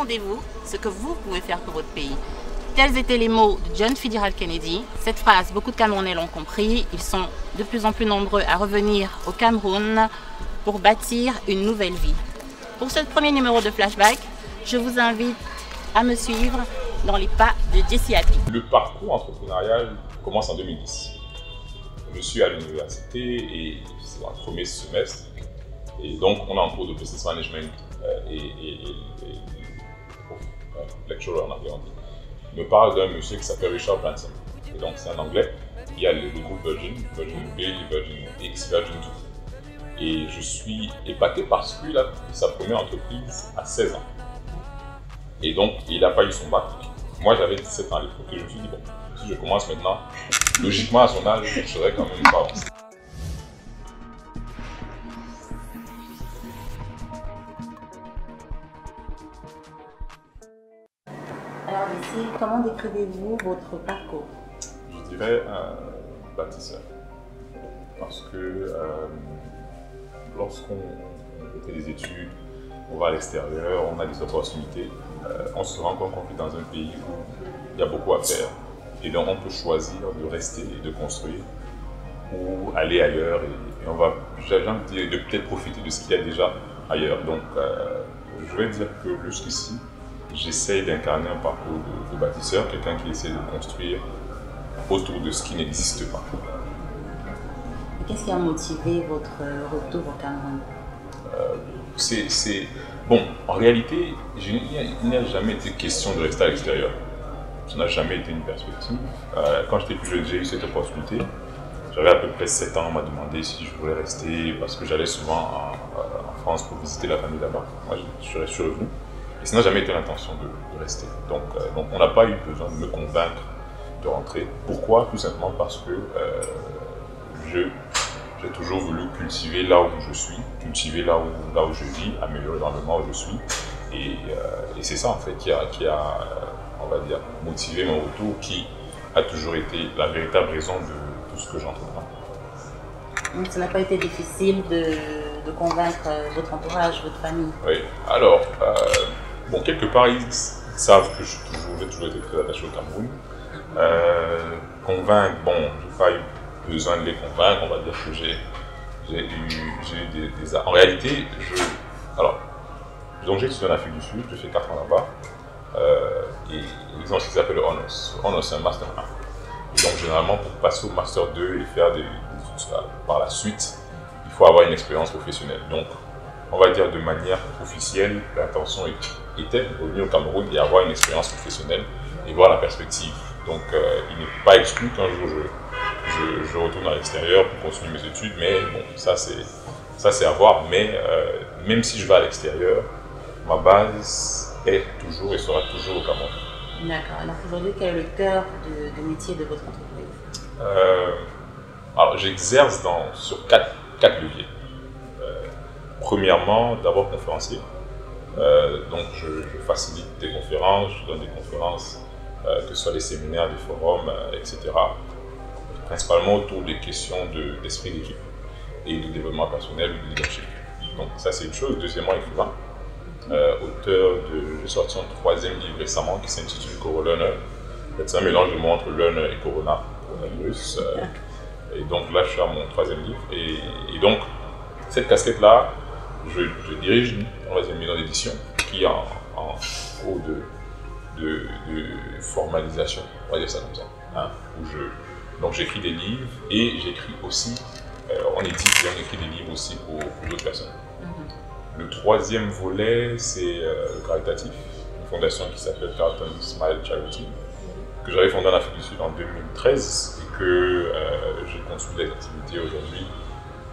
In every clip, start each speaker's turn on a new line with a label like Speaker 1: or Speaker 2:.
Speaker 1: demandez-vous ce que vous pouvez faire pour votre pays. Tels étaient les mots de John Fitzgerald Kennedy. Cette phrase, beaucoup de Camerounais l'ont compris. Ils sont de plus en plus nombreux à revenir au Cameroun pour bâtir une nouvelle vie. Pour ce premier numéro de Flashback, je vous invite à me suivre dans les pas de Jessie Happy.
Speaker 2: Le parcours entrepreneurial commence en 2010. Je suis à l'université et c'est dans le premier semestre. Et donc, on a un cours de business management lecturer en anglais, on dit. Il me parle d'un monsieur qui s'appelle Richard Branson. Et donc, c'est un anglais. Il y a le groupe Virgin, Virgin Mobile, Virgin X, Virgin tout. Et je suis épaté parce qu'il a sa première entreprise à 16 ans. Et donc, il n'a pas eu son bac. Moi, j'avais 17 ans à l'époque et je me suis dit, bon, si je commence maintenant, logiquement, à son âge, je serais quand même pas avancé.
Speaker 1: Alors ici, comment décrivez-vous votre parcours?
Speaker 2: Je dirais bâtisseur. Parce que lorsqu'on fait des études, on va à l'extérieur, on a des opportunités, on se rend compte qu'on vit dans un pays où il y a beaucoup à faire. Et donc on peut choisir de rester et de construire ou aller ailleurs. Et on va, j'ai envie de dire, de peut-être profiter de ce qu'il y a déjà ailleurs. Donc je vais dire que jusqu'ici, j'essaye d'incarner un parcours de bâtisseur, quelqu'un qui essaie de construire autour de ce qui n'existe pas.
Speaker 1: Qu'est-ce qui a motivé votre retour au Cameroun?
Speaker 2: Bon, en réalité, il n'y a jamais été question de rester à l'extérieur. Ça n'a jamais été une perspective. Quand j'étais plus jeune, j'ai eu cette opportunité. J'avais à peu près 7 ans, on m'a demandé si je voulais rester parce que j'allais souvent en France pour visiter la famille là-bas. Moi, je suis revenu. Et ça n'a jamais été l'intention de rester. Donc on n'a pas eu besoin de me convaincre de rentrer. Pourquoi? Tout simplement parce que j'ai toujours voulu cultiver là où je suis, cultiver là où je vis, améliorer l'environnement où je suis. Et c'est ça en fait qui a on va dire, motivé mon retour, qui a toujours été la véritable raison de tout ce que j'entreprends.
Speaker 1: Donc ça n'a pas été difficile de convaincre votre entourage, votre famille?
Speaker 2: Oui, alors, bon, quelque part, ils savent que j'ai toujours été très attaché au Cameroun. Convaincre, bon, je n'ai pas eu besoin de les convaincre, on va dire que j'ai eu des... En réalité, donc j'ai étudié en Afrique du Sud, je fais 4 ans là-bas, et ils ont ce qu'ils appellent le Honors. Honors, c'est un Master 1. Et donc généralement, pour passer au Master 2 et faire des études par la suite, il faut avoir une expérience professionnelle. Donc, on va dire de manière officielle, l'intention était de revenir au Cameroun et avoir une expérience professionnelle et voir la perspective. Donc, il n'est pas exclu qu'un jour je retourne à l'extérieur pour continuer mes études, mais bon, ça c'est à voir. Mais même si je vais à l'extérieur, ma base est toujours et sera toujours au Cameroun.
Speaker 1: D'accord. Alors aujourd'hui, quel est le cœur de métier de votre entreprise?
Speaker 2: Alors, j'exerce sur quatre leviers. Premièrement, d'abord conférencier. Donc, je facilite des conférences, je donne des conférences, que ce soit des séminaires, des forums, etc. Principalement autour des questions d'esprit d'équipe et de développement personnel ou de leadership. Donc, ça, c'est une chose. Deuxièmement, écrivain. J'ai sorti un 3e livre récemment qui s'intitule Corona. C'est un mélange de mots entre learner et corona, coronavirus. Et donc là, je suis à mon 3e livre. Et donc, cette casquette-là, je dirige une maison d'édition qui est en cours de formalisation, on va dire ça comme ça. Hein, donc j'écris des livres et j'écris aussi, on édite et on écrit des livres aussi pour d'autres personnes. Le 3e volet, c'est le caritatif, une fondation qui s'appelle Carlton Smile Charity, que j'avais fondée en Afrique du Sud en 2013 et que j'ai construit des activités aujourd'hui.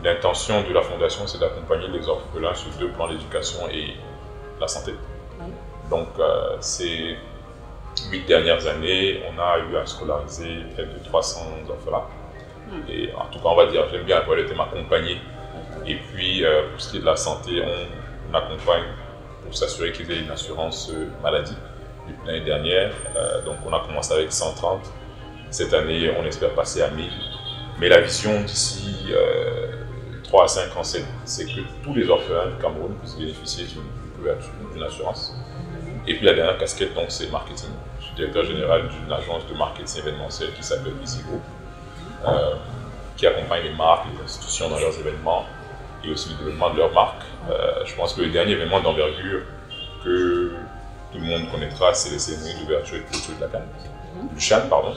Speaker 2: L'intention de la fondation, c'est d'accompagner les orphelins sur 2 plans, l'éducation et la santé. Oui. Donc, ces 8 dernières années, on a eu à scolariser près de 300 orphelins. Et en tout cas, on va dire, j'aime bien le thème accompagner. Et puis, pour ce qui est de la santé, on accompagne pour s'assurer qu'ils aient une assurance maladie depuis l'année dernière. Donc, on a commencé avec 130. Cette année, on espère passer à 1000. Mais la vision d'ici 3 à 5 ans, c'est que tous les orphelins du Cameroun puissent bénéficier d'une couverture, d'une assurance. Et puis la dernière casquette, donc, c'est marketing. Je suis directeur général d'une agence de marketing événementiel qui s'appelle Easy Group, qui accompagne les marques, les institutions dans leurs événements et aussi le développement de leurs marques. Je pense que le dernier événement d'envergure que tout le monde connaîtra, c'est les cérémonies d'ouverture et de clôture de la Cannes, du Chan, pardon,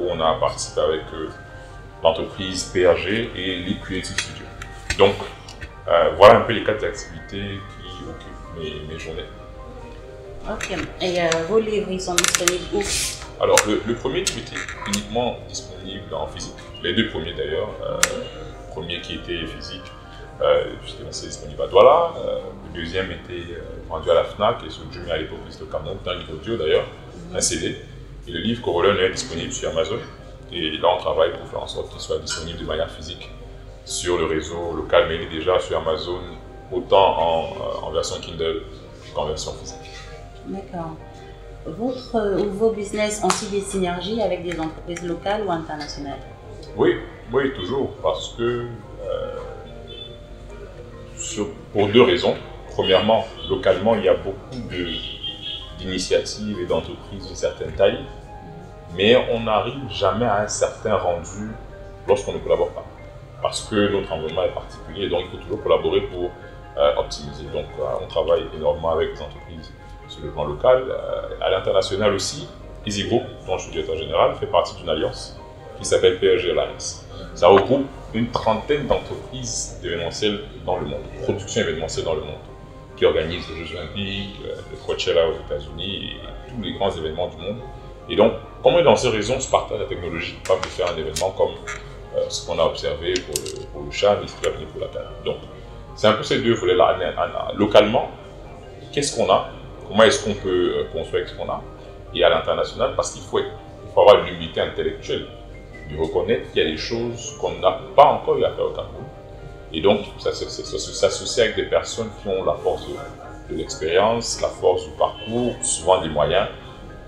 Speaker 2: où on a participé avec l'entreprise PRG et les Creative Studios. Donc, voilà un peu les 4 activités qui occupent mes journées.
Speaker 1: Ok. Et vos livres, ils sont disponibles où?
Speaker 2: Alors, le premier qui était uniquement disponible en physique, les 2 premiers d'ailleurs, le premier qui était physique, j'étais lancé disponible à Douala, le deuxième était vendu à la FNAC et sur Jumia à l'époque, c'était au Cameroun, un livre audio d'ailleurs, un CD. Et le livre Corolone est disponible sur Amazon. Et là, on travaille pour faire en sorte qu'il soit disponible de manière physique sur le réseau local, mais il est déjà sur Amazon, autant en version Kindle qu'en version physique.
Speaker 1: D'accord. Vos business ont-ils des synergies avec des entreprises locales ou internationales?
Speaker 2: Oui, toujours, parce que pour 2 raisons. Premièrement, localement, il y a beaucoup d'initiatives et d'entreprises d'une certaine taille, mais on n'arrive jamais à un certain rendu lorsqu'on ne collabore pas. Parce que notre environnement est particulier, donc il faut toujours collaborer pour optimiser. Donc on travaille énormément avec les entreprises sur le plan local. À l'international aussi, Easy Group, dont je suis directeur général, fait partie d'une alliance qui s'appelle PRG Alliance. Ça regroupe une trentaine d'entreprises d'événementiel dans le monde, production événementielle dans le monde, qui organisent les Jeux Olympiques, le Coachella aux États-Unis et tous les grands événements du monde. Et donc, comme dans ces régions se partagent la technologie capable de faire un événement comme ce qu'on a observé pour le Chan et ce qui va venir pour la Cannes. Donc, c'est un peu ces 2 volets-là. Localement, qu'est-ce qu'on a? Comment est-ce qu'on peut construire ce qu'on a? Et à l'international, parce qu'il faut avoir l'humilité intellectuelle de reconnaître qu'il y a des choses qu'on n'a pas encore eu à faire au Cameroun. Et donc, ça s'associe avec des personnes qui ont la force de l'expérience, la force du parcours, souvent des moyens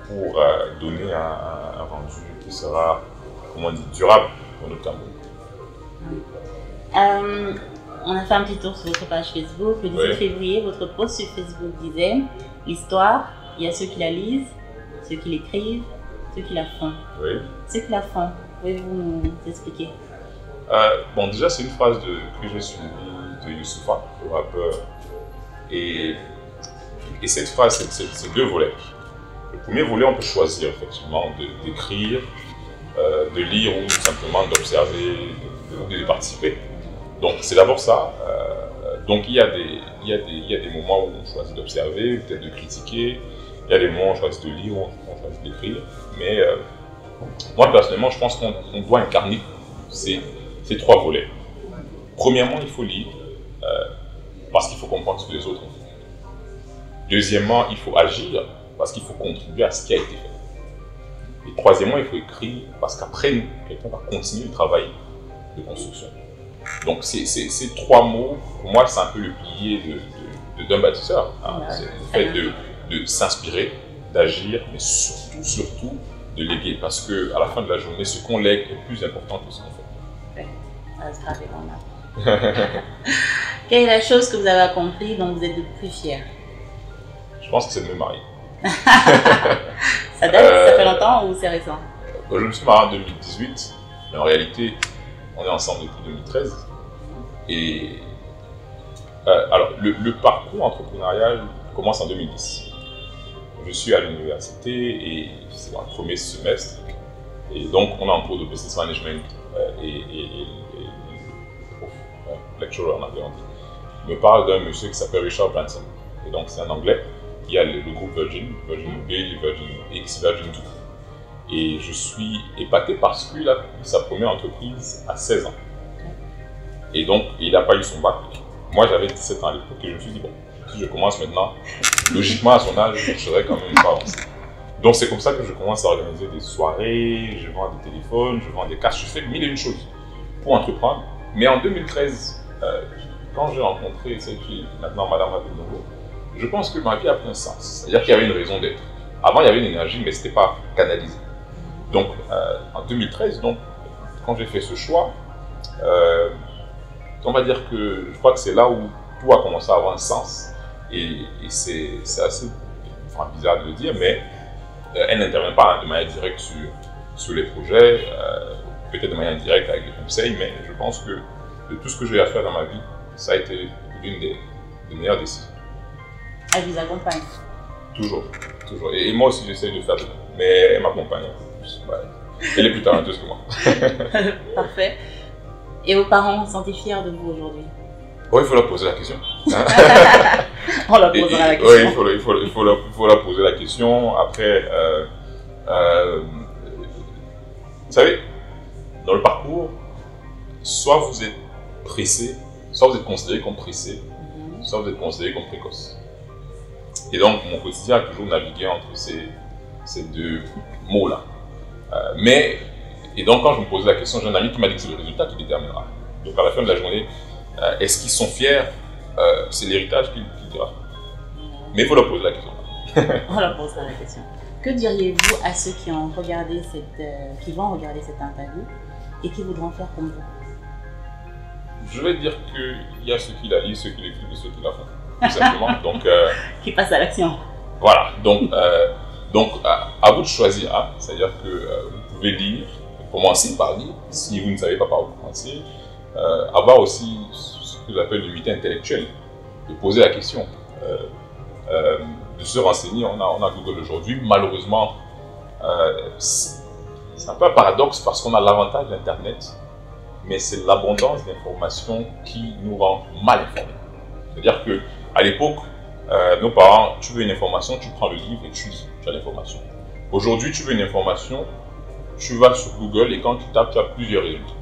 Speaker 2: pour donner un rendu qui sera, comment on dit, durable pour notre Cameroun.
Speaker 1: On a fait un petit tour sur votre page Facebook. Le 17 février, votre post sur Facebook disait « L'histoire, il y a ceux qui la lisent, ceux qui l'écrivent, ceux qui la font. »
Speaker 2: Oui.
Speaker 1: Ceux qui la font, pouvez-vous nous expliquer?
Speaker 2: Bon, déjà, c'est une phrase que j'ai suivie de Youssoupha, le rappeur. Et cette phrase, c'est 2 volets. Le premier volet, on peut choisir effectivement d'écrire, de lire ou simplement d'observer, de participer. Donc, c'est d'abord ça. Donc, il y a des moments où on choisit d'observer, peut-être de critiquer. Il y a des moments où on choisit de lire, où on choisit d'écrire. Mais moi, personnellement, je pense qu'on doit incarner ces 3 volets. Premièrement, il faut lire parce qu'il faut comprendre ce que les autres ont fait. Deuxièmement, il faut agir parce qu'il faut contribuer à ce qui a été fait. Et troisièmement, il faut écrire parce qu'après nous, quelqu'un va continuer le travail de construction. Donc ces 3 mots, pour moi, c'est un peu le pilier d'un bâtisseur. Hein. C'est le fait de s'inspirer, d'agir, mais surtout de léguer. Parce qu'à la fin de la journée, ce qu'on lègue est plus important que ce qu'on fait.
Speaker 1: Quelle est la chose que vous avez accomplie dont vous êtes le plus fier?
Speaker 2: Je pense que c'est de me marier.
Speaker 1: Ça date, ça fait longtemps ou c'est récent?
Speaker 2: Je me suis marié en 2018, mais en réalité, on est ensemble depuis 2013. Et alors, le parcours entrepreneurial commence en 2010. Je suis à l'université et c'est mon premier semestre. Et donc, on est en cours de business management lecturer en anglais. Il me parle d'un monsieur qui s'appelle Richard Branson. Et donc, c'est un anglais. Il y a le groupe Virgin Bay, Virgin X, Virgin 2. Et je suis épaté parce qu'il a eu sa première entreprise à 16 ans. Et donc, il n'a pas eu son bac. Moi, j'avais 17 ans à l'époque et je me suis dit, bon, si je commence maintenant, logiquement, à son âge, je serais quand même pas avancé. Donc, c'est comme ça que je commence à organiser des soirées, je vends des téléphones, je vends des casques, je fais 1000 et une choses pour entreprendre. Mais en 2013, quand j'ai rencontré cette fille, maintenant Madame Abenogo, je pense que ma vie a pris un sens. C'est-à-dire qu'il y avait une raison d'être. Avant, il y avait une énergie, mais ce n'était pas canalisé. Donc, en 2013, donc, quand j'ai fait ce choix, on va dire que je crois que c'est là où tout a commencé à avoir un sens. Et c'est assez enfin, bizarre de le dire, mais elle n'intervient pas de manière directe sur les projets, peut-être de manière indirecte avec des conseils, mais je pense que de tout ce que j'ai à faire dans ma vie, ça a été l'une des meilleures décisions.
Speaker 1: Elle vous accompagne?
Speaker 2: Toujours, toujours. Et moi aussi, j'essaie de faire de même. Mais elle m'accompagne. Ouais. Elle est plus talentueuse que moi.
Speaker 1: Parfait. Et vos parents sont-ils fiers de vous aujourd'hui?
Speaker 2: Oui, il faut leur poser la question.
Speaker 1: On leur posera la question.
Speaker 2: Oui, il faut leur poser la question. Après, vous savez, dans le parcours, soit vous êtes pressé, soit vous êtes considéré comme pressé, soit vous êtes considéré comme précoce. Et donc, mon quotidien a toujours navigué entre ces deux mots-là. Et donc, quand je me posais la question, j'ai un ami qui m'a dit que c'est le résultat qui déterminera. Donc, à la fin de la journée, est-ce qu'ils sont fiers? C'est l'héritage qui dira. Mais il faut leur poser la question.
Speaker 1: On leur posera la question. Que diriez-vous à ceux qui vont regarder cette interview et qui voudront faire comme vous?
Speaker 2: Je vais dire qu'il y a ceux qui la lisent, ceux qui l'écrivent et ceux qui la font. Tout simplement. Donc,
Speaker 1: qui passent à l'action.
Speaker 2: Voilà. Donc, à vous de choisir. Hein. C'est-à-dire que vous pouvez lire, commencer par lire, si vous ne savez pas par où commencer. Avoir aussi ce que j'appelle l'humilité intellectuelle, de poser la question, de se renseigner. On a Google aujourd'hui. Malheureusement, c'est un peu un paradoxe parce qu'on a l'avantage d'Internet, mais c'est l'abondance d'informations qui nous rend mal informés. C'est-à-dire qu'à l'époque, nos parents, tu veux une information, tu prends le livre et tu lis, tu as l'information. Aujourd'hui, tu veux une information, tu vas sur Google et quand tu tapes, tu as plusieurs résultats.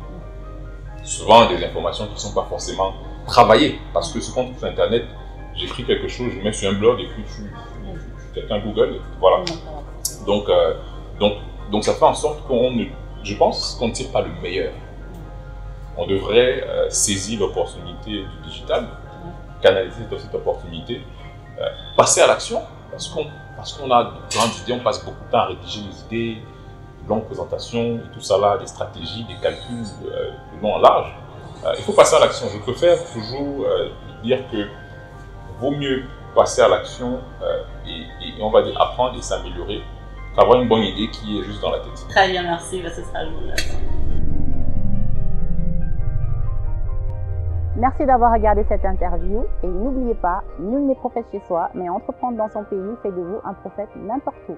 Speaker 2: Souvent des informations qui ne sont pas forcément travaillées, parce que ce qu'on trouve sur Internet, j'écris quelque chose, je mets sur un blog et puis quelqu'un Google, et voilà. Donc ça fait en sorte je pense qu'on ne tire pas le meilleur. On devrait saisir l'opportunité du digital, canaliser cette opportunité, passer à l'action, parce qu'on a de grandes idées, on passe beaucoup de temps à rédiger des idées, de longues présentations, et tout ça là, des stratégies, des calculs de long en large. Il faut passer à l'action. Je préfère toujours dire que vaut mieux passer à l'action et on va dire apprendre et s'améliorer qu'avoir une bonne idée qui est juste dans la tête.
Speaker 1: Très bien, merci, ce sera le mot là. Merci d'avoir regardé cette interview et n'oubliez pas, nul n'est prophète chez soi, mais entreprendre dans son pays fait de vous un prophète n'importe où.